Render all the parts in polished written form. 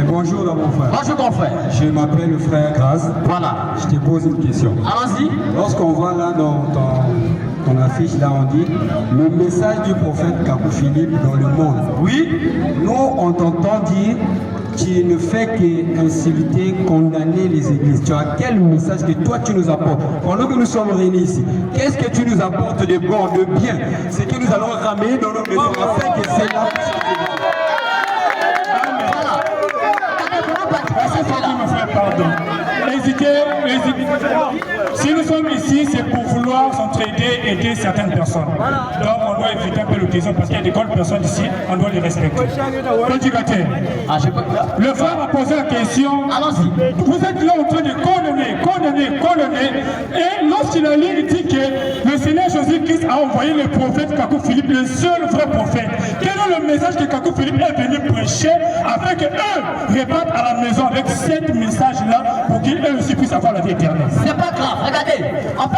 Bonjour là mon frère. Bonjour mon frère. Je m'appelle le frère Graz. Voilà. Je te pose une question. Allons-y. Lorsqu'on voit là dans ton affiche, là on dit le message du prophète Kakou Philippe dans le monde. Oui. Nous on t'entend dire tu ne fais qu'insulter, condamner les églises. Tu as quel message que toi tu nous apportes? Pendant que nous sommes réunis ici, qu'est-ce que tu nous apportes de bon, de bien? C'est que nous allons ramener dans nos maisons afin que c'est là. Pardon. Hésitez. Si nous sommes ici, c'est pour vouloir s'entraider, aider certaines personnes. Donc on doit éviter un peu l'occasion parce qu'il y a des grandes personnes ici, on doit les respecter. Le frère a posé la question. Allons-y. Vous êtes là en train de condamner. Et lorsqu'il a lu, il dit que le Seigneur Jésus-Christ a envoyé le prophète Kakou Philippe, le seul vrai prophète. Quel est le message que Kakou Philippe est venu prêcher afin qu'eux repartent à la maison avec ce message-là pour qu'ils aussi puissent avoir la vie éternelle? C'est pas grave, regardez. En fait,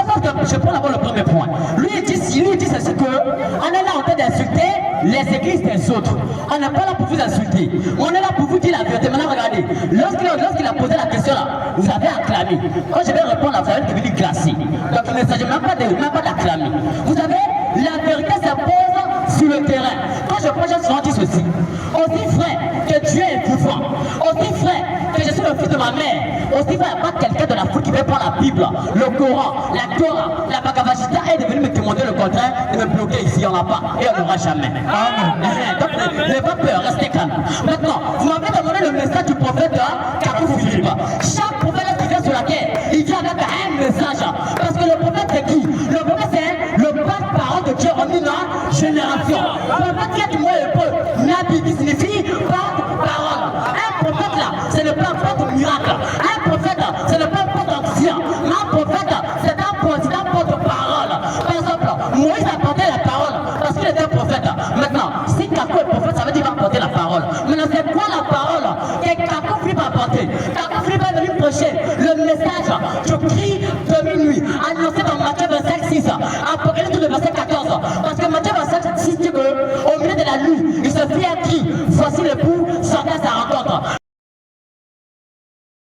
je prends d'abord le premier point. Lui, il dit c'est que on est là en train d'insulter les églises des autres. On n'est pas là pour vous insulter. On est là pour vous dire la vérité. Maintenant, regardez. Lorsqu'il a posé la question là, vous avez acclamé. Quand je vais répondre, la vérité est devenue glacée. Donc il ne s'agit même pas d'acclamer. Vous savez, la vérité s'impose sur le terrain. Quand je prends, j'ai souvent dit ceci. Aussi frère que Dieu est vivant. Aussi frère que je suis le fils de ma mère. Aussi frère, il n'y a pas quelqu'un de la foule qui veut prendre la Bible, le Coran, la Torah, la Bhagavad Gita et de venir me demander le contraire, de me bloquer ici. On n'a pas et on n'aura jamais. Donc n'ayez pas peur, restez calme. Maintenant, vous m'avez demandé le message du prophète Kakou Philippe. Chaque prophète qui vient sur la terre, il vient avec un message. Parce que le prophète c'est qui? Le prophète c'est le porte-parole de Dieu en une génération. Le prophète qui est moi hébreu, Nabi qui signifie porte-parole. Un prophète là, c'est le porte miracle. Un prophète, c'est le porte ancien. Un prophète, c'est un porte-parole. Par exemple, Moïse a porté la parole parce qu'il était prophète. Maintenant, si Kakou est prophète, ça veut dire qu'il va porter la parole. Maintenant, c'est quoi la parole que Kakou Philippe a porté? Kakou Philippe est venu prêcher le message du cri de minuit, annoncé dans Matthieu 25, 6, Apocalypse, le verset 14. Parce que Matthieu 25, 6 dit qu'au milieu de la nuit, il se fit un cri. Voici l'époux sortait à sa rencontre.